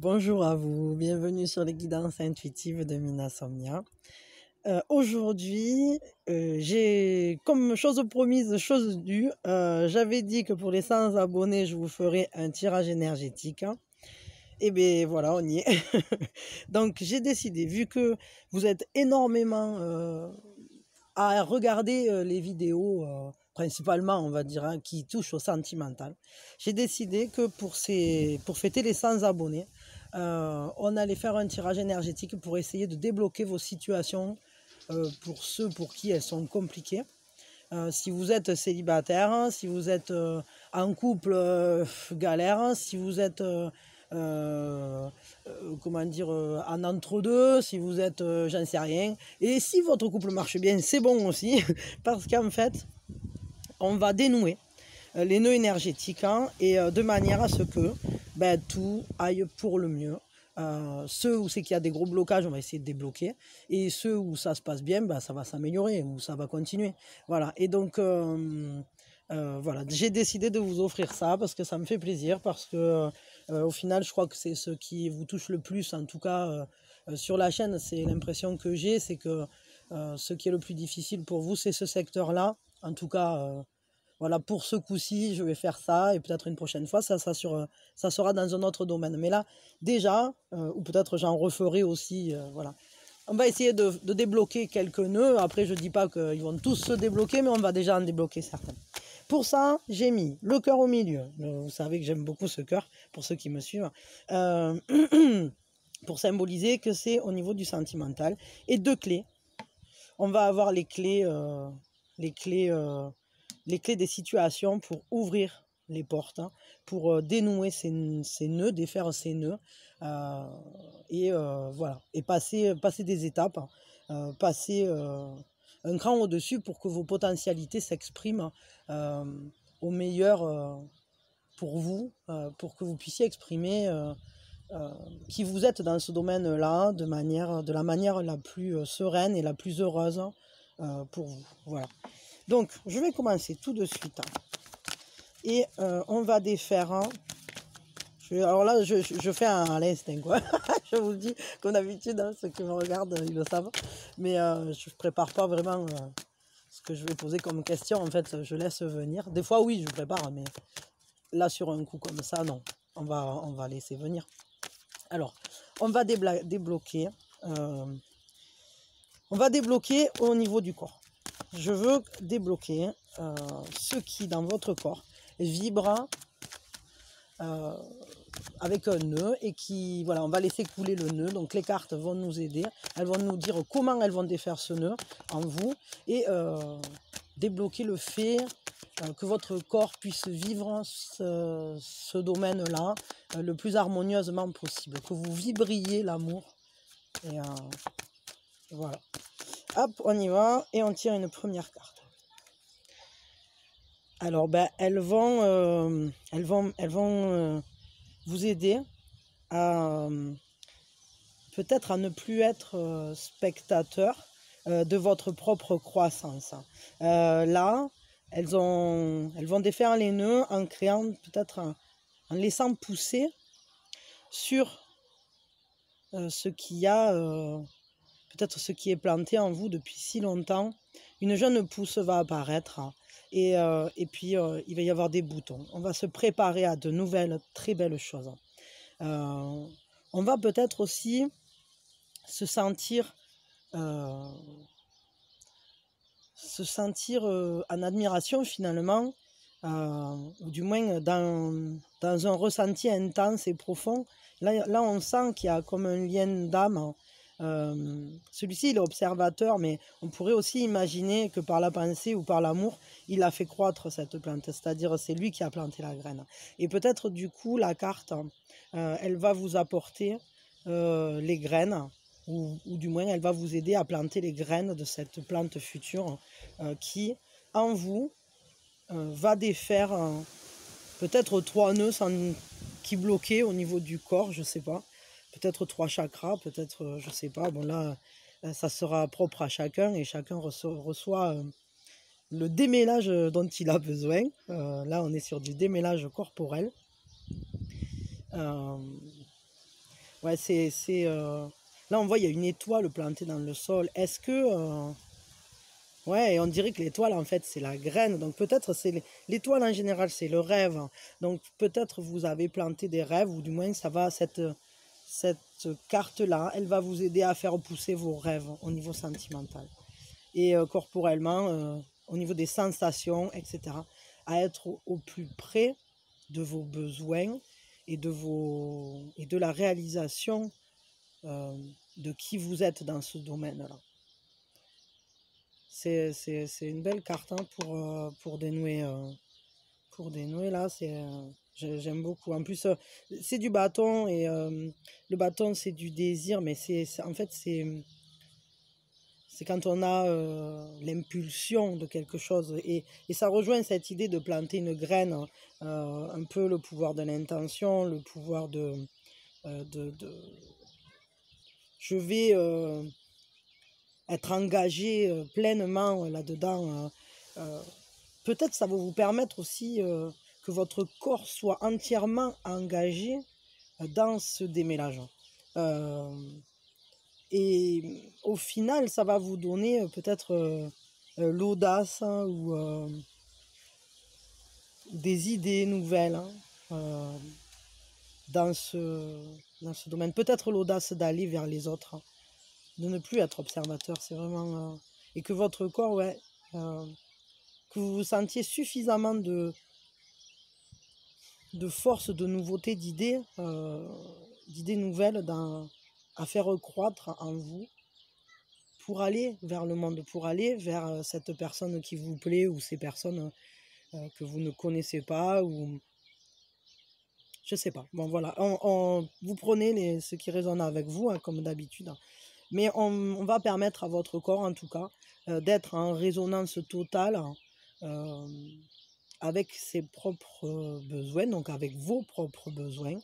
Bonjour à vous, bienvenue sur les guidances intuitives de Mina Somnia. Aujourd'hui, j'ai, comme chose promise, chose due, j'avais dit que pour les 100 abonnés, je vous ferai un tirage énergétique. Et bien voilà, on y est. Donc j'ai décidé, vu que vous êtes énormément à regarder les vidéos, principalement on va dire, qui touchent au sentimental, j'ai décidé que pour fêter les 100 abonnés, on allait faire un tirage énergétique pour essayer de débloquer vos situations, pour ceux pour qui elles sont compliquées. Si vous êtes célibataire, si vous êtes en couple, galère, si vous êtes comment dire, en entre-deux, si vous êtes j'en sais rien, et si votre couple marche bien, c'est bon aussi, parce qu'en fait, on va dénouer les nœuds énergétiques, et de manière à ce que tout aille pour le mieux. Ceux où c'est qu'il y a des gros blocages, on va essayer de débloquer, et ceux où ça se passe bien, ça va s'améliorer, ou ça va continuer. Voilà, et donc voilà, j'ai décidé de vous offrir ça parce que ça me fait plaisir, parce que au final, je crois que c'est ce qui vous touche le plus, en tout cas sur la chaîne, c'est l'impression que j'ai, c'est que ce qui est le plus difficile pour vous, c'est ce secteur-là. En tout cas, voilà, pour ce coup-ci, je vais faire ça, et peut-être une prochaine fois, ça sera dans un autre domaine. Mais là, déjà, ou peut-être j'en referai aussi, voilà. On va essayer de débloquer quelques nœuds. Après, je ne dis pas qu'ils vont tous se débloquer, mais on va déjà en débloquer certains. Pour ça, j'ai mis le cœur au milieu. Vous savez que j'aime beaucoup ce cœur, pour ceux qui me suivent. Pour symboliser que c'est au niveau du sentimental. Et deux clés. On va avoir les clés des situations pour ouvrir les portes, pour dénouer ces nœuds, défaire ces nœuds, voilà, et passer des étapes, passer un cran au-dessus pour que vos potentialités s'expriment au meilleur pour vous, pour que vous puissiez exprimer qui vous êtes dans ce domaine-là de la manière la plus sereine et la plus heureuse pour vous. Voilà. Donc, je vais commencer tout de suite. Et on va défaire. Alors là, je fais à l'instinct, quoi. Je vous le dis, comme d'habitude, ceux qui me regardent, ils le savent. Mais je ne prépare pas vraiment ce que je vais poser comme question. En fait, je laisse venir. Des fois, oui, je prépare, mais là, sur un coup comme ça, non. On va laisser venir. Alors, on va débloquer. On va débloquer au niveau du corps. Je veux débloquer ce qui, dans votre corps, vibre avec un nœud, et qui, voilà, on va laisser couler le nœud. Donc les cartes vont nous aider, elles vont nous dire comment elles vont défaire ce nœud en vous, et débloquer le fait que votre corps puisse vivre ce domaine-là le plus harmonieusement possible, que vous vibriez l'amour. Et voilà. Hop, on y va, et on tire une première carte. Alors, elles vont vous aider à peut-être à ne plus être spectateur de votre propre croissance. Là, elles vont défaire les nœuds en créant peut-être, en laissant pousser sur ce qu'il y a, peut-être ce qui est planté en vous depuis si longtemps. Une jeune pousse va apparaître, et puis il va y avoir des boutons. On va se préparer à de nouvelles, très belles choses. On va peut-être aussi se sentir en admiration finalement, ou du moins dans un ressenti intense et profond. Là on sent qu'il y a comme un lien d'âme. Celui-ci il est observateur, mais on pourrait aussi imaginer que par la pensée ou par l'amour, il a fait croître cette plante, c'est-à-dire c'est lui qui a planté la graine. Et peut-être du coup la carte, elle va vous apporter les graines, ou du moins elle va vous aider à planter les graines de cette plante future qui en vous va défaire peut-être 3 nœuds qui bloquaient au niveau du corps, je sais pas. Peut-être 3 chakras, peut-être, je sais pas. Bon là, ça sera propre à chacun, et chacun reçoit le démêlage dont il a besoin. Là, on est sur du démêlage corporel. Ouais, là, on voit, il y a une étoile plantée dans le sol. Est-ce que... Ouais, et on dirait que l'étoile, en fait, c'est la graine. Donc peut-être, l'étoile en général, c'est le rêve. Donc peut-être vous avez planté des rêves, ou du moins, cette carte-là, elle va vous aider à faire pousser vos rêves au niveau sentimental. Et corporellement, au niveau des sensations, etc. À être au plus près de vos besoins et de la réalisation de qui vous êtes dans ce domaine-là. C'est une belle carte, hein, pour dénouer. Pour dénouer, là, j'aime beaucoup. En plus, c'est du bâton, et le bâton, c'est du désir, mais en fait, c'est quand on a l'impulsion de quelque chose. Et ça rejoint cette idée de planter une graine, un peu le pouvoir de l'intention, le pouvoir je vais être engagé pleinement là-dedans. Peut-être ça va vous permettre aussi que votre corps soit entièrement engagé dans ce démêlage. Et au final, ça va vous donner peut-être l'audace, hein, ou des idées nouvelles, hein, dans ce domaine. Peut-être l'audace d'aller vers les autres, hein, de ne plus être observateur. C'est vraiment... et que votre corps, ouais, que vous vous sentiez suffisamment de force, de nouveauté, d'idées nouvelles à faire croître en vous, pour aller vers le monde, pour aller vers cette personne qui vous plaît, ou ces personnes que vous ne connaissez pas, ou je sais pas. Bon, voilà, vous prenez ce qui résonne avec vous, hein, comme d'habitude, mais on va permettre à votre corps, en tout cas, d'être en résonance totale avec ses propres besoins, donc avec vos propres besoins,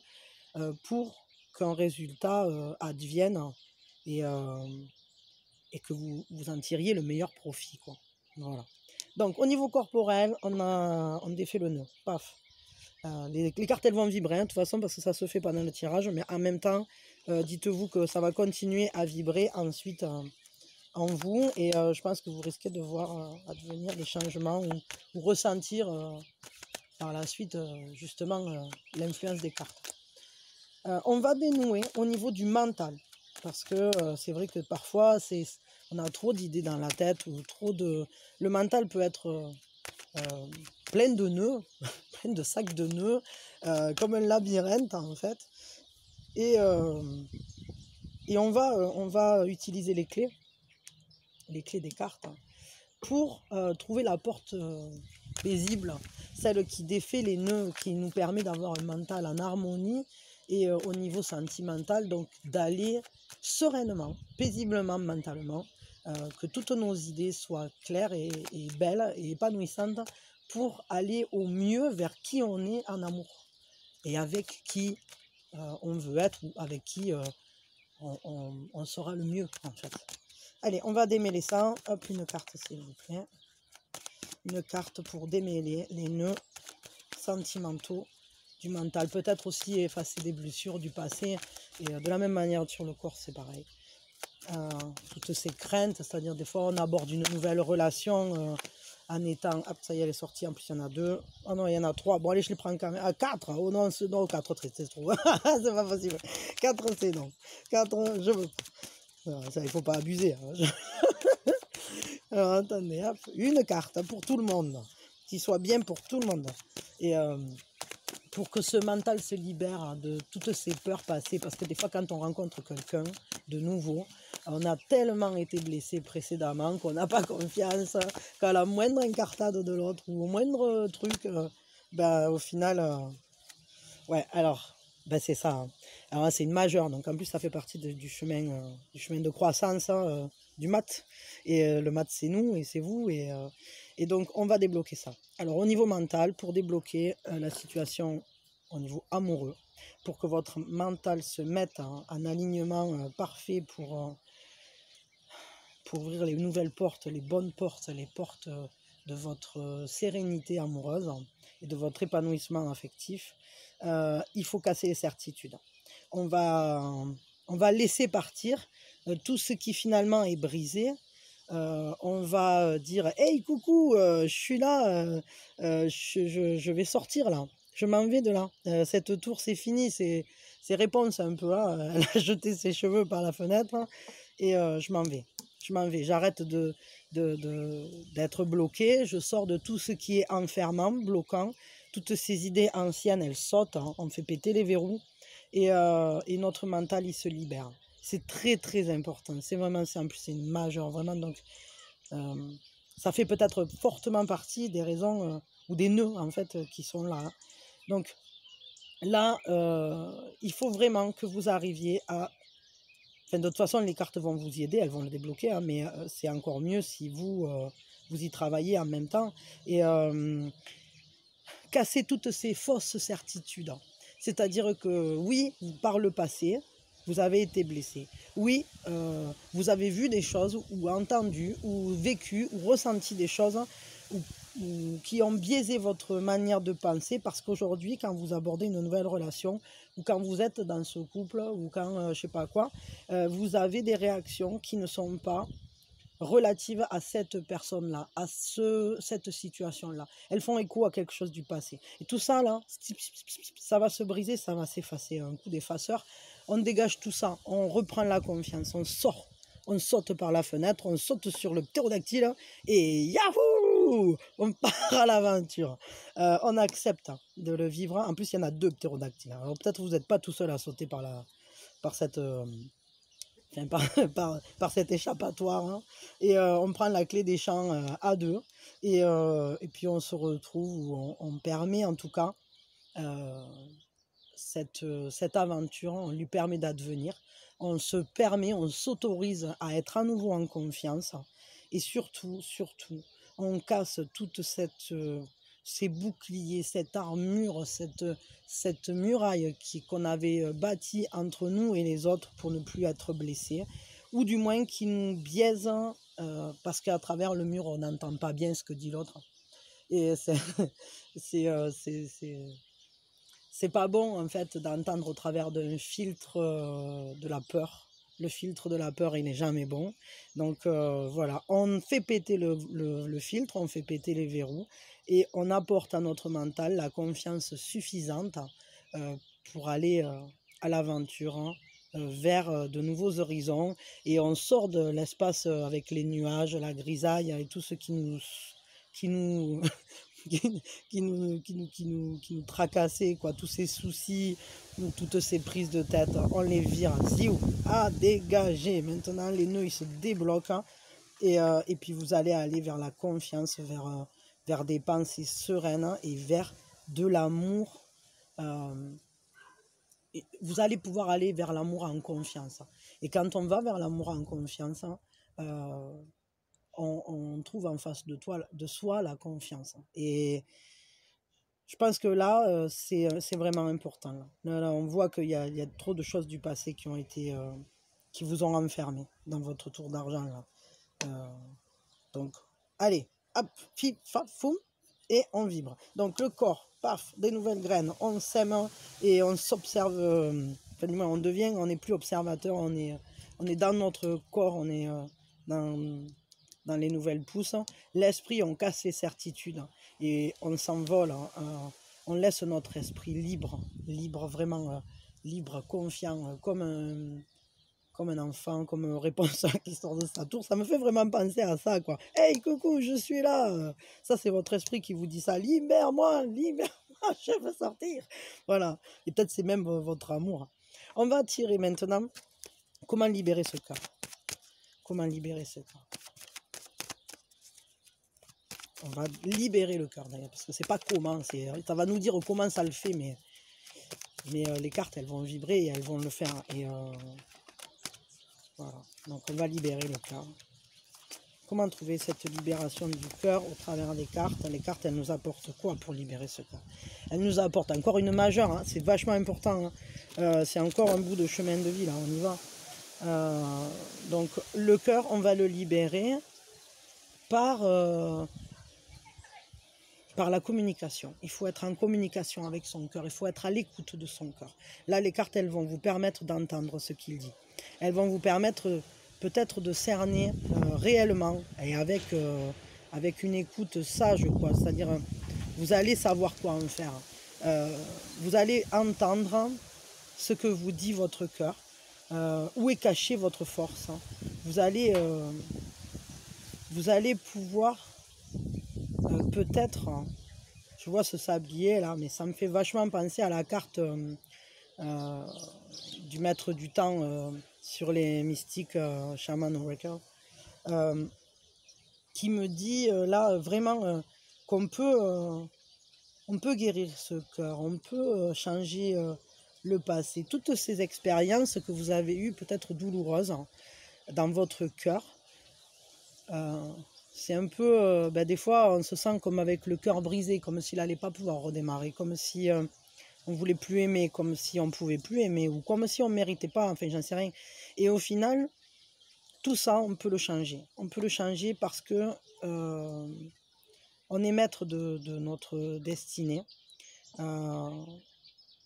pour qu'un résultat advienne, et que vous en tiriez le meilleur profit, quoi. Voilà. Donc au niveau corporel, on défait le nœud. Paf. Les cartes, elles vont vibrer, hein, de toute façon, parce que ça se fait pendant le tirage, mais en même temps, dites-vous que ça va continuer à vibrer ensuite en vous, et je pense que vous risquez de voir advenir des changements, ou ressentir par la suite justement l'influence des cartes. On va dénouer au niveau du mental, parce que c'est vrai que parfois on a trop d'idées dans la tête, ou le mental peut être plein de nœuds, plein de sacs de nœuds, comme un labyrinthe en fait. Et on va utiliser les clés des cartes, pour trouver la porte paisible, celle qui défait les nœuds, qui nous permet d'avoir un mental en harmonie, et au niveau sentimental, donc d'aller sereinement, paisiblement, mentalement, que toutes nos idées soient claires et belles et épanouissantes, pour aller au mieux vers qui on est en amour, et avec qui on veut être, ou avec qui on sera le mieux, en fait. Allez, on va démêler ça. Hop, une carte, s'il vous plaît. Une carte pour démêler les nœuds sentimentaux du mental. Peut-être aussi effacer des blessures du passé. Et de la même manière, sur le corps, c'est pareil. Toutes ces craintes, c'est-à-dire des fois, on aborde une nouvelle relation en étant... Hop, ça y est, elle est sortie. En plus, il y en a 2. Oh non, il y en a 3. Bon, allez, je les prends quand même. Ah, 4. Oh non, 4, c'est trop. C'est pas possible. 4, c'est non. 4, je veux pas. Ça, il faut pas abuser. Hein. Alors, attendez, hop, une carte pour tout le monde, qui soit bien pour tout le monde. Et pour que ce mental se libère de toutes ces peurs passées, parce que des fois, quand on rencontre quelqu'un de nouveau, on a tellement été blessé précédemment qu'on n'a pas confiance, qu'à la moindre incartade de l'autre, ou au moindre truc, au final, ouais, alors, c'est ça. Hein. Alors, c'est une majeure, donc en plus, ça fait partie du chemin de croissance, hein, du mat. Et le mat, c'est nous, et c'est vous, et donc, on va débloquer ça. Alors, au niveau mental, pour débloquer la situation au niveau amoureux, pour que votre mental se mette en alignement parfait pour ouvrir les nouvelles portes, les bonnes portes, les portes de votre sérénité amoureuse et de votre épanouissement affectif, il faut casser les certitudes. on va laisser partir tout ce qui finalement est brisé. On va dire hey coucou, je suis là, je vais sortir là, je m'en vais de là, cette tour c'est fini, c'est réponse un peu là, elle a jeté ses cheveux par la fenêtre et je m'en vais, j'arrête d'être bloqué, je sors de tout ce qui est enfermant, bloquant, toutes ces idées anciennes elles sautent, hein, on fait péter les verrous et notre mental il se libère. C'est très très important, c'est vraiment ça, en plus c'est une majeure vraiment, donc ça fait peut-être fortement partie des raisons ou des nœuds en fait qui sont là. Hein. Donc là, il faut vraiment que vous arriviez à... Enfin, de toute façon, les cartes vont vous y aider, elles vont le débloquer, hein, mais c'est encore mieux si vous, vous y travaillez en même temps et casser toutes ces fausses certitudes. C'est-à-dire que oui, par le passé, vous avez été blessé. Oui, vous avez vu des choses ou entendu ou vécu ou ressenti des choses qui ont biaisé votre manière de penser parce qu'aujourd'hui, quand vous abordez une nouvelle relation ou quand vous êtes dans ce couple ou quand je sais pas quoi, vous avez des réactions qui ne sont pas relatives à cette personne-là, à cette situation-là. Elles font écho à quelque chose du passé. Et tout ça, là, ça va se briser, ça va s'effacer. Un coup d'effaceur, on dégage tout ça, on reprend la confiance, on sort. On saute par la fenêtre, on saute sur le ptérodactyle et yahoo! On part à l'aventure. On accepte de le vivre. En plus, il y en a 2 ptérodactyles. Alors peut-être vous n'êtes pas tout seul à sauter par cette... par cet échappatoire. Hein. Et on prend la clé des champs à 2. Et puis on se retrouve, où on permet en tout cas cette aventure, on lui permet d'advenir. On se permet, on s'autorise à être à nouveau en confiance. Et surtout, on casse toute ces boucliers, cette armure, cette muraille qu'on avait bâtie entre nous et les autres pour ne plus être blessés, ou du moins qui nous biaise, parce qu'à travers le mur, on n'entend pas bien ce que dit l'autre. Et c'est pas bon, en fait, d'entendre au travers d'un filtre de la peur. Le filtre de la peur, il n'est jamais bon. Donc voilà, on fait péter le filtre, on fait péter les verrous et on apporte à notre mental la confiance suffisante pour aller à l'aventure, hein, vers de nouveaux horizons. Et on sort de l'espace avec les nuages, la grisaille et tout ce qui nous qui nous tracassait, quoi, tous ces soucis, toutes ces prises de tête, on les vire, ziou, à dégager. Maintenant, les nœuds, ils se débloquent, hein, et puis vous allez aller vers la confiance, vers des pensées sereines et vers de l'amour. Vous allez pouvoir aller vers l'amour en confiance. Et quand on va vers l'amour en confiance, on trouve en face de soi la confiance. Et je pense que là, c'est vraiment important. Là, on voit qu'il y a trop de choses du passé qui ont été, qui vous ont enfermé dans votre tour d'argent. Donc, allez, hop, fif, fa, foum, et on vibre. Donc le corps, paf, des nouvelles graines, on sème et on s'observe. Enfin, du moins, on n'est plus observateur, on est dans notre corps, on est dans les nouvelles pousses. L'esprit, on casse les certitudes et on s'envole. On laisse notre esprit libre, vraiment libre, confiant, comme un enfant, comme une réponse qui sort de sa tour. Ça me fait vraiment penser à ça, quoi. Hey, coucou, je suis là. Ça, c'est votre esprit qui vous dit ça. Libère-moi, je veux sortir. Voilà. Et peut-être c'est même votre amour. On va tirer maintenant. Comment libérer ce cœur? Comment libérer ce cœur? On va libérer le cœur d'ailleurs, parce que c'est pas comment, ça va nous dire comment ça le fait, mais les cartes elles vont vibrer et elles vont le faire. Et voilà, donc on va libérer le cœur. Comment trouver cette libération du cœur au travers des cartes? Les cartes elles nous apportent quoi pour libérer ce cœur? Elles nous apportent encore une majeure, hein, c'est vachement important. Hein. C'est encore un bout de chemin de vie là, on y va. Donc le cœur, on va le libérer par par la communication. Il faut être en communication avec son cœur, il faut être à l'écoute de son cœur. Là, les cartes, elles vont vous permettre d'entendre ce qu'il dit. Elles vont vous permettre peut-être de cerner réellement et avec une écoute sage, quoi. C'est-à-dire, vous allez savoir quoi en faire. Vous allez entendre ce que vous dit votre cœur, où est cachée votre force. Vous allez pouvoir peut-être, je vois ce sablier là, mais ça me fait vachement penser à la carte du maître du temps sur les mystiques Shaman Oracle, qui me dit là vraiment qu'on peut, on peut guérir ce cœur, on peut changer le passé. Toutes ces expériences que vous avez eues, peut-être douloureuses, dans votre cœur, c'est un peu, des fois on se sent comme avec le cœur brisé, comme s'il n'allait pas pouvoir redémarrer, comme si on ne voulait plus aimer, comme si on ne pouvait plus aimer, ou comme si on ne méritait pas, enfin j'en sais rien. Et au final, tout ça, on peut le changer. On peut le changer parce que on est maître de notre destinée.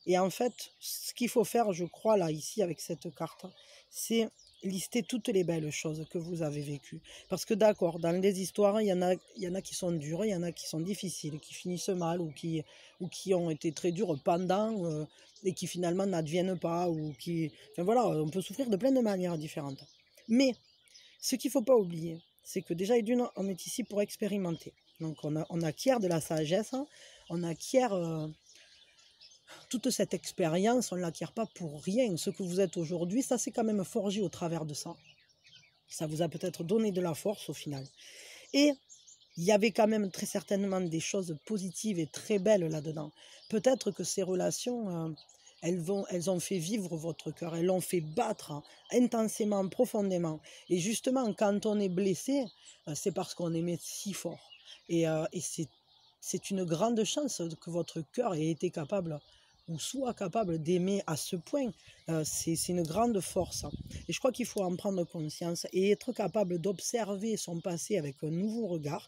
Et en fait, ce qu'il faut faire, je crois, là, ici, avec cette carte, c'est lister toutes les belles choses que vous avez vécues. Parce que d'accord, dans les histoires, il y en a qui sont dures, il y en a qui sont difficiles, qui finissent mal, ou qui ont été très dures pendant, et qui finalement n'adviennent pas, ou qui... Enfin voilà, on peut souffrir de plein de manières différentes. Mais, ce qu'il ne faut pas oublier, c'est que déjà, et d'une, on est ici pour expérimenter. Donc on acquiert de la sagesse, on acquiert... toute cette expérience, on ne l'acquiert pas pour rien. Ce que vous êtes aujourd'hui, ça s'est quand même forgé au travers de ça. Ça vous a peut-être donné de la force au final. Et il y avait quand même très certainement des choses positives et très belles là-dedans. Peut-être que ces relations, elles ont fait vivre votre cœur, elles l'ont fait battre intensément, profondément. Et justement, quand on est blessé, c'est parce qu'on aimait si fort. Et c'est une grande chance que votre cœur ait été capable ou soit capable d'aimer à ce point. C'est une grande force. Et je crois qu'il faut en prendre conscience et être capable d'observer son passé avec un nouveau regard,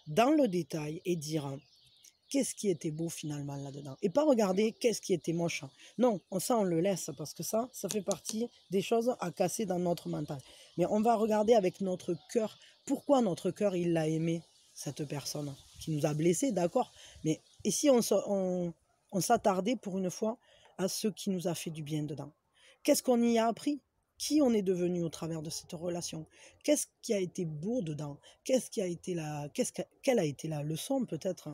dans le détail, et dire qu'est-ce qui était beau finalement là-dedans. Et pas regarder qu'est-ce qui était moche. Non, ça on le laisse parce que ça fait partie des choses à casser dans notre mental. Mais on va regarder avec notre cœur, pourquoi notre cœur il l'a aimé, cette personne qui nous a blessés, d'accord. Mais et si on s'attardait pour une fois à ce qui nous a fait du bien dedans. Qu'est-ce qu'on y a appris? Qui on est devenu au travers de cette relation? Qu'est-ce qui a été beau dedans? Quelle a été la leçon peut-être?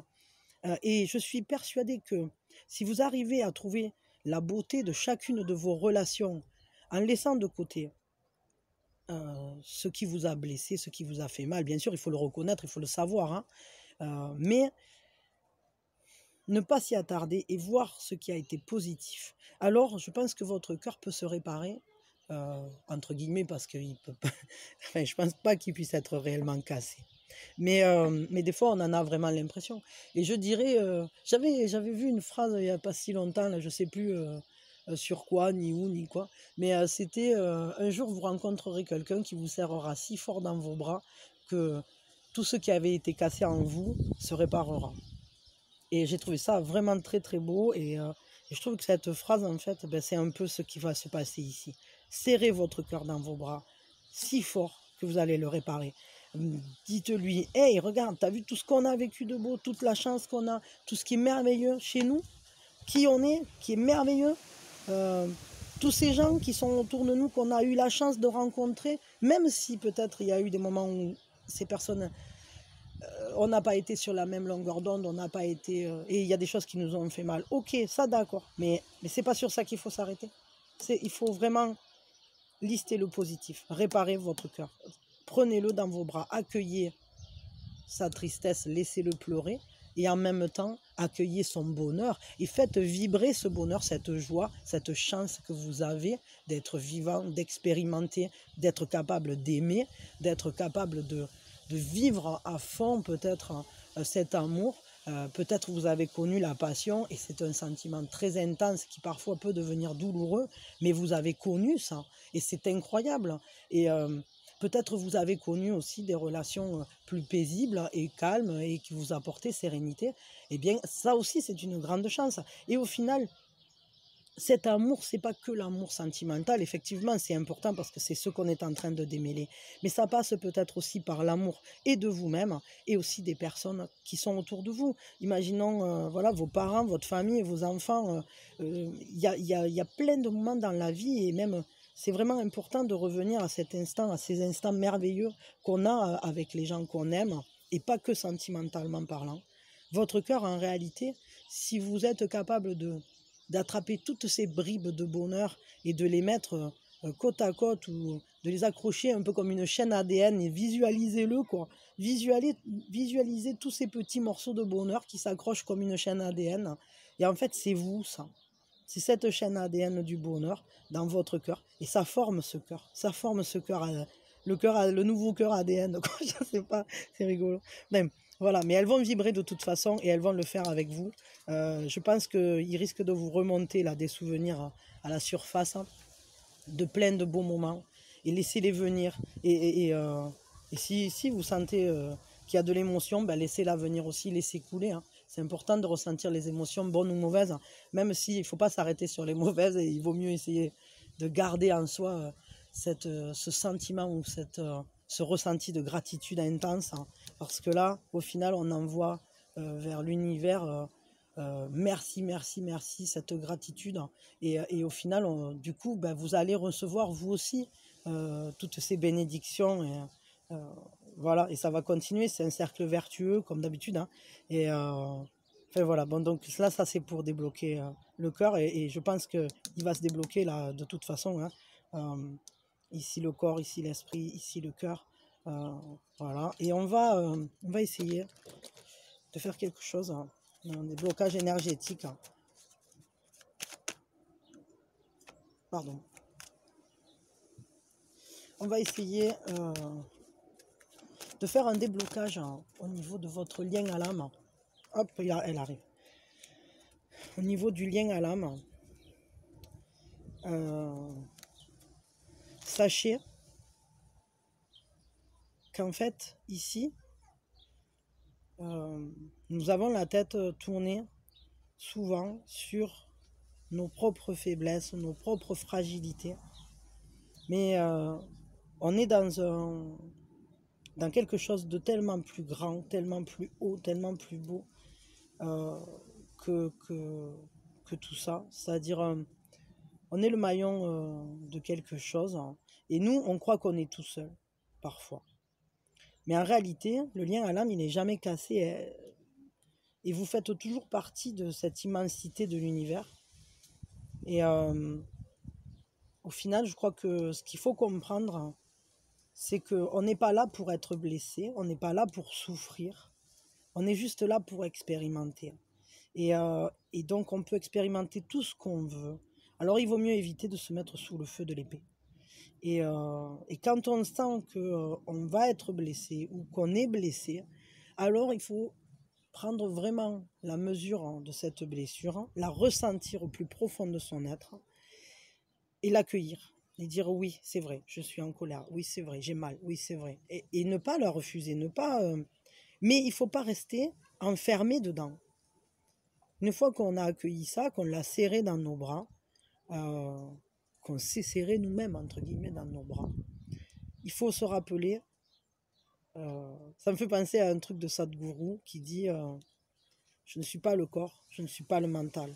Et je suis persuadée que si vous arrivez à trouver la beauté de chacune de vos relations en laissant de côté ce qui vous a blessé, ce qui vous a fait mal, bien sûr il faut le reconnaître, il faut le savoir, hein, mais ne pas s'y attarder et voir ce qui a été positif. Alors, je pense que votre cœur peut se réparer, entre guillemets, parce qu'il peut pas... enfin, je pense pas qu'il puisse être réellement cassé. Mais des fois, on en a vraiment l'impression. Et je dirais, j'avais vu une phrase il n'y a pas si longtemps, là, je ne sais plus sur quoi, ni où, ni quoi, mais c'était un jour, vous rencontrerez quelqu'un qui vous serrera si fort dans vos bras que tout ce qui avait été cassé en vous se réparera. Et j'ai trouvé ça vraiment très très beau et je trouve que cette phrase en fait, c'est un peu ce qui va se passer ici. Serrez votre cœur dans vos bras si fort que vous allez le réparer. Dites-lui, hey regarde, t'as vu tout ce qu'on a vécu de beau, toute la chance qu'on a, tout ce qui est merveilleux chez nous, qui on est, qui est merveilleux, tous ces gens qui sont autour de nous, qu'on a eu la chance de rencontrer, même si peut-être il y a eu des moments où ces personnes... on n'a pas été sur la même longueur d'onde, on n'a pas été... et il y a des choses qui nous ont fait mal. Ok, ça d'accord, mais c'est pas sur ça qu'il faut s'arrêter. Il faut vraiment lister le positif, réparer votre cœur. Prenez-le dans vos bras, accueillez sa tristesse, laissez-le pleurer, et en même temps, accueillez son bonheur, et faites vibrer ce bonheur, cette joie, cette chance que vous avez d'être vivant, d'expérimenter, d'être capable d'aimer, d'être capable de vivre à fond peut-être cet amour. Peut-être vous avez connu la passion et c'est un sentiment très intense qui parfois peut devenir douloureux, mais vous avez connu ça et c'est incroyable. Et Peut-être vous avez connu aussi des relations plus paisibles et calmes et qui vous apportaient sérénité. Eh bien, ça aussi, c'est une grande chance. Et au final, cet amour, c'est pas que l'amour sentimental. Effectivement, c'est important parce que c'est ce qu'on est en train de démêler. Mais ça passe peut-être aussi par l'amour et de vous-même et aussi des personnes qui sont autour de vous. Imaginons, voilà, vos parents, votre famille, vos enfants. Il y a plein de moments dans la vie et même c'est vraiment important de revenir à cet instant, à ces instants merveilleux qu'on a avec les gens qu'on aime et pas que sentimentalement parlant. Votre cœur, en réalité, si vous êtes capable d'attraper toutes ces bribes de bonheur et de les mettre côte à côte ou de les accrocher un peu comme une chaîne ADN et visualisez-le quoi. Visualisez tous ces petits morceaux de bonheur qui s'accrochent comme une chaîne ADN. Et en fait, c'est vous ça. C'est cette chaîne ADN du bonheur dans votre cœur. Et ça forme ce cœur. Ça forme ce cœur. Le nouveau cœur ADN. Je ne sais pas, c'est rigolo. Même, voilà, mais elles vont vibrer de toute façon et elles vont le faire avec vous. Je pense qu'il risque de vous remonter là, des souvenirs à la surface de plein de beaux moments. Et laissez-les venir. Et si vous sentez qu'il y a de l'émotion, ben laissez-la venir aussi, laissez couler. Hein. C'est important de ressentir les émotions bonnes ou mauvaises, même s'il ne faut pas s'arrêter sur les mauvaises et il vaut mieux essayer de garder en soi ce sentiment ou ce ressenti de gratitude intense. Hein, parce que là, au final, on envoie vers l'univers merci, merci, merci, cette gratitude. Et au final, du coup, ben, vous allez recevoir vous aussi toutes ces bénédictions. Voilà, et ça va continuer, c'est un cercle vertueux comme d'habitude. Hein, et enfin voilà, bon, donc là, ça c'est pour débloquer le cœur et je pense qu'il va se débloquer là de toute façon. Hein, ici le corps, ici l'esprit, ici le cœur. Voilà, et on va essayer de faire quelque chose, hein, des blocages énergétiques. Hein. Pardon. On va essayer de faire un déblocage au niveau de votre lien à l'âme. Hop, elle arrive. Au niveau du lien à l'âme, sachez qu'en fait, ici, nous avons la tête tournée souvent sur nos propres faiblesses, nos propres fragilités. Mais on est dans quelque chose de tellement plus grand, tellement plus haut, tellement plus beau que tout ça. C'est-à-dire, on est le maillon de quelque chose. Hein, et nous, on croit qu'on est tout seul, parfois. Mais en réalité, le lien à l'âme, il n'est jamais cassé. Et vous faites toujours partie de cette immensité de l'univers. Et au final, je crois que ce qu'il faut comprendre, c'est qu'on n'est pas là pour être blessé, on n'est pas là pour souffrir, on est juste là pour expérimenter. Et donc, on peut expérimenter tout ce qu'on veut. Alors, il vaut mieux éviter de se mettre sous le feu de l'épée. Et quand on sent qu'on va être blessé ou qu'on est blessé, alors il faut prendre vraiment la mesure de cette blessure, la ressentir au plus profond de son être et l'accueillir. Et dire oui, c'est vrai, je suis en colère, oui, c'est vrai, j'ai mal, oui, c'est vrai. Et ne pas la refuser, ne pas... Mais il ne faut pas rester enfermé dedans. Une fois qu'on a accueilli ça, qu'on l'a serré dans nos bras, qu'on s'est serré nous-mêmes, entre guillemets, dans nos bras, il faut se rappeler, ça me fait penser à un truc de Sadhguru qui dit je ne suis pas le corps, je ne suis pas le mental.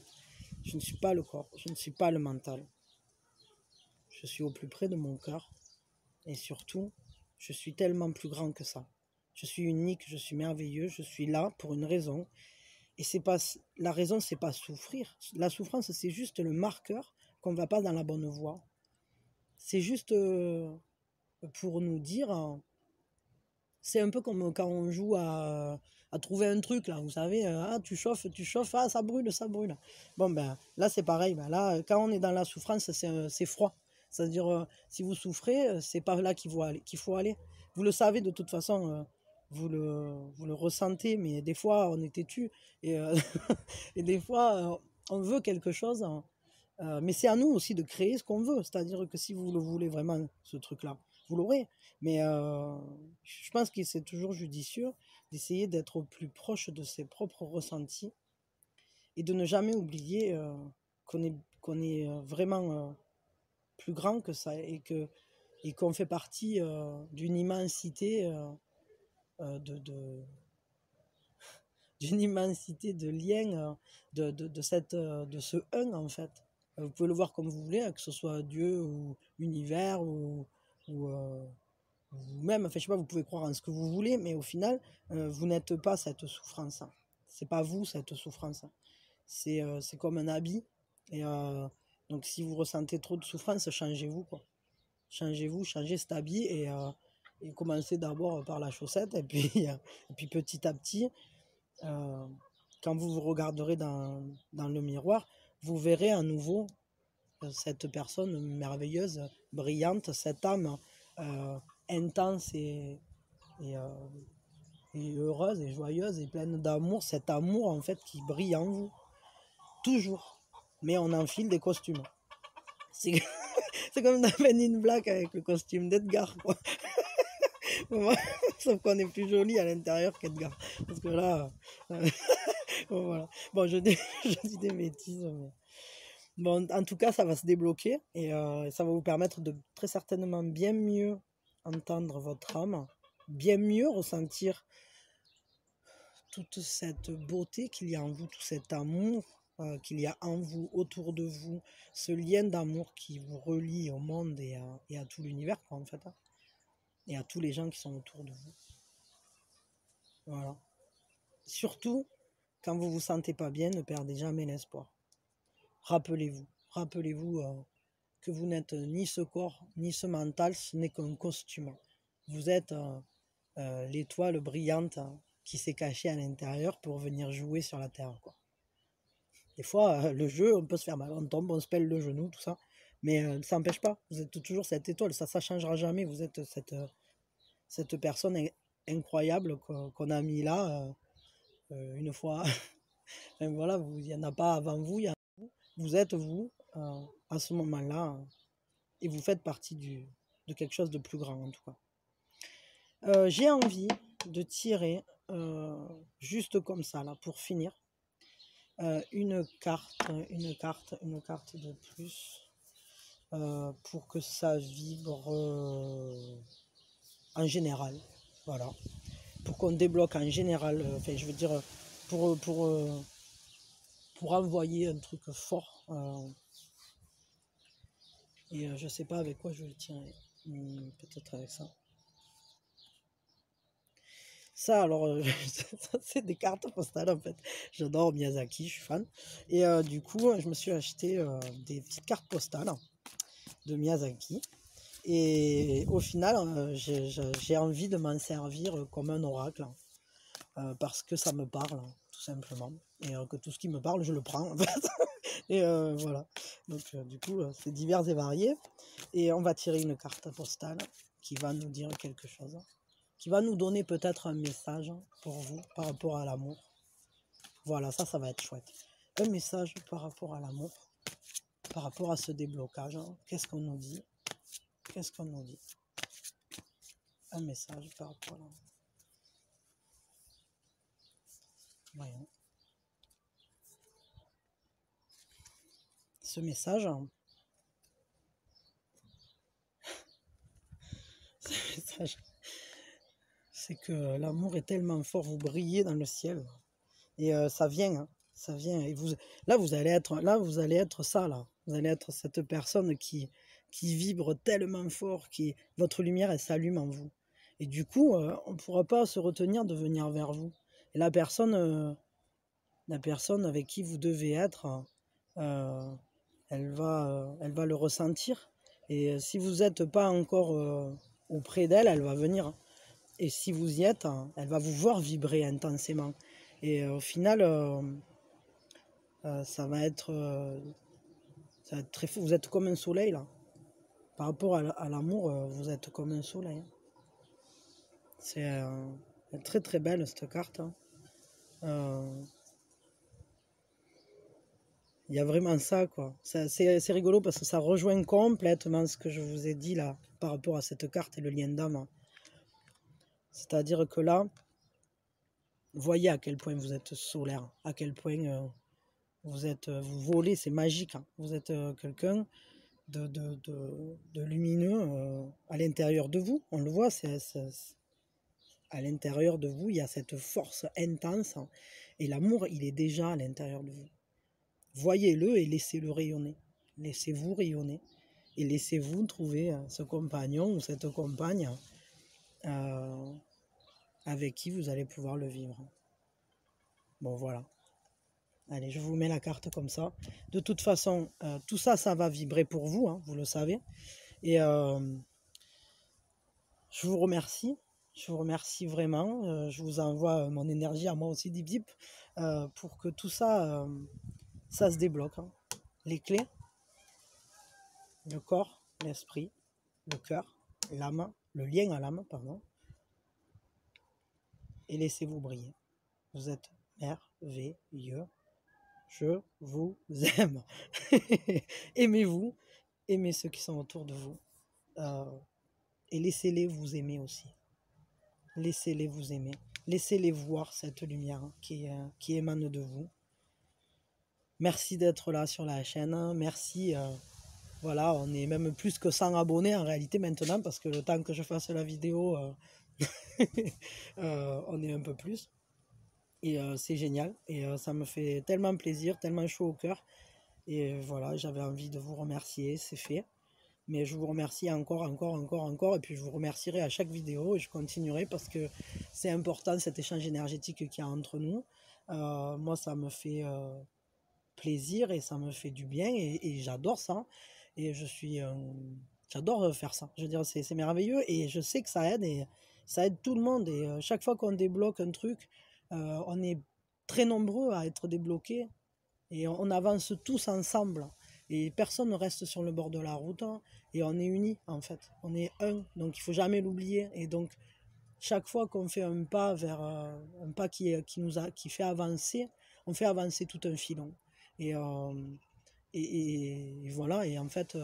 Je ne suis pas le corps, je ne suis pas le mental. Je suis au plus près de mon cœur et surtout, je suis tellement plus grand que ça. Je suis unique, je suis merveilleux, je suis là pour une raison. Et c'est pas la raison, c'est pas souffrir. La souffrance, c'est juste le marqueur qu'on ne va pas dans la bonne voie. C'est juste pour nous dire, c'est un peu comme quand on joue à trouver un truc, là, vous savez, tu chauffes, ah, ça brûle, ça brûle. Bon, ben, là, c'est pareil. Ben, là, quand on est dans la souffrance, c'est froid. C'est-à-dire, si vous souffrez, c'est pas là qu'il faut aller. Vous le savez de toute façon, vous le ressentez, mais des fois, on est têtu. Et, et des fois, on veut quelque chose. Mais c'est à nous aussi de créer ce qu'on veut. C'est-à-dire que si vous le voulez vraiment, ce truc-là, vous l'aurez. Mais je pense que c'est toujours judicieux d'essayer d'être au plus proche de ses propres ressentis et de ne jamais oublier qu'on est vraiment plus grand que ça et qu'on fait partie d'une immensité d'une immensité de liens de ce un en fait. Vous pouvez le voir comme vous voulez, que ce soit Dieu ou univers ou même, enfin, je sais pas, vous pouvez croire en ce que vous voulez, mais au final, vous n'êtes pas cette souffrance. C'est pas vous cette souffrance. C'est comme un habit. Et donc, si vous ressentez trop de souffrance, changez-vous, quoi. Changez-vous, changez cet habit et commencez d'abord par la chaussette et puis petit à petit, euh, quand vous vous regarderez dans le miroir, vous verrez à nouveau cette personne merveilleuse, brillante, cette âme intense et, euh, et heureuse et joyeuse et pleine d'amour, cet amour en fait qui brille en vous, toujours. Mais on enfile des costumes. C'est c'est comme dans Men in Black avec le costume d'Edgar, quoi. Sauf qu'on est plus joli à l'intérieur qu'Edgar. Parce que là, bon, voilà. Bon, je dis des bêtises. Mais... Bon, en tout cas, ça va se débloquer et ça va vous permettre de très certainement bien mieux entendre votre âme, bien mieux ressentir toute cette beauté qu'il y a en vous, tout cet amour qu'il y a en vous, autour de vous, ce lien d'amour qui vous relie au monde et à tout l'univers, en fait, hein, et à tous les gens qui sont autour de vous. Voilà. Surtout, quand vous vous sentez pas bien, ne perdez jamais l'espoir. Rappelez-vous que vous n'êtes ni ce corps, ni ce mental, ce n'est qu'un costume. Vous êtes l'étoile brillante qui s'est cachée à l'intérieur pour venir jouer sur la terre, quoi. Des fois, le jeu, on peut se faire mal, on tombe, on se pèle le genou, tout ça. Mais ça n'empêche pas, vous êtes toujours cette étoile, ça ne changera jamais. Vous êtes cette personne incroyable qu'on a mis là une fois. Enfin, voilà, il n'y en a pas avant vous, vous êtes vous à ce moment-là et vous faites partie de quelque chose de plus grand en tout cas. J'ai envie de tirer juste comme ça là pour finir une carte de plus pour que ça vibre en général. Voilà. Pour qu'on débloque en général, enfin je veux dire pour envoyer un truc fort. Et je sais pas avec quoi je vais le tirer. Peut-être avec ça. Ça, alors, c'est des cartes postales en fait. J'adore Miyazaki, je suis fan. Et du coup, je me suis acheté des petites cartes postales de Miyazaki. Et au final, j'ai envie de m'en servir comme un oracle. Parce que ça me parle, tout simplement. Et que tout ce qui me parle, je le prends en fait. Et voilà. Donc, du coup, c'est divers et varié. Et on va tirer une carte postale qui va nous dire quelque chose, qui va nous donner peut-être un message pour vous par rapport à l'amour. Voilà, ça va être chouette. Un message par rapport à l'amour, par rapport à ce déblocage. Qu'est-ce qu'on nous dit? Qu'est-ce qu'on nous dit? Un message par rapport à l'amour. Voyons. Ce message, c'est que l'amour est tellement fort, vous brillez dans le ciel. Et ça vient, hein, ça vient. Et vous allez être ça, là. Vous allez être cette personne qui vibre tellement fort, votre lumière, elle s'allume en vous. Et du coup, on ne pourra pas se retenir de venir vers vous. Et la personne avec qui vous devez être, elle va le ressentir. Et si vous n'êtes pas encore auprès d'elle, elle va venir. Et si vous y êtes, elle va vous voir vibrer intensément. Et au final, ça va être très fou. Vous êtes comme un soleil, là. Par rapport à l'amour, vous êtes comme un soleil. C'est très très belle cette carte. Il y a vraiment ça, quoi. C'est rigolo parce que ça rejoint complètement ce que je vous ai dit là par rapport à cette carte et le lien d'âme. C'est-à-dire que là, voyez à quel point vous êtes solaire, à quel point vous volez, c'est magique. Hein. Vous êtes quelqu'un de lumineux à l'intérieur de vous. On le voit, à l'intérieur de vous, il y a cette force intense. Hein, et l'amour, il est déjà à l'intérieur de vous. Voyez-le et laissez-le rayonner. Laissez-vous rayonner. Et laissez-vous trouver ce compagnon ou cette compagne avec qui vous allez pouvoir le vivre. Bon, voilà. Allez, je vous mets la carte comme ça. De toute façon, tout ça, ça va vibrer pour vous, hein, vous le savez. Et je vous remercie. Je vous remercie vraiment. Je vous envoie mon énergie à moi aussi, Dip Dip, pour que tout ça, ça se débloque. Hein. Les clés, le corps, l'esprit, le cœur, l'âme, le lien à l'âme, pardon. Et laissez-vous briller. Vous êtes merveilleux. Je vous aime. Aimez-vous, aimez ceux qui sont autour de vous. Et laissez-les vous aimer aussi. Laissez-les vous aimer. Laissez-les voir cette lumière qui émane de vous. Merci d'être là sur la chaîne. Merci. Voilà, on est même plus que 100 abonnés en réalité maintenant parce que le temps que je fasse la vidéo, on est un peu plus. Et c'est génial. Et ça me fait tellement plaisir, tellement chaud au cœur. Et voilà, j'avais envie de vous remercier, c'est fait. Mais je vous remercie encore. Et puis je vous remercierai à chaque vidéo et je continuerai parce que c'est important cet échange énergétique qu'il y a entre nous. Moi, ça me fait plaisir et ça me fait du bien et j'adore ça. Et j'adore faire ça. Je veux dire, c'est merveilleux et je sais que ça aide et ça aide tout le monde. Et chaque fois qu'on débloque un truc, on est très nombreux à être débloqués et on avance tous ensemble. Et personne ne reste sur le bord de la route hein, et on est unis en fait. On est un, donc il ne faut jamais l'oublier. Et donc chaque fois qu'on fait un pas vers un pas qui fait avancer, on fait avancer tout un filon. Et voilà, et en fait,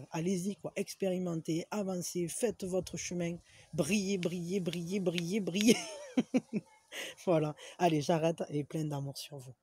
allez-y, quoi, expérimentez, avancez, faites votre chemin, brillez, brillez, brillez, brillez, brillez. Voilà, allez, j'arrête et plein d'amour sur vous.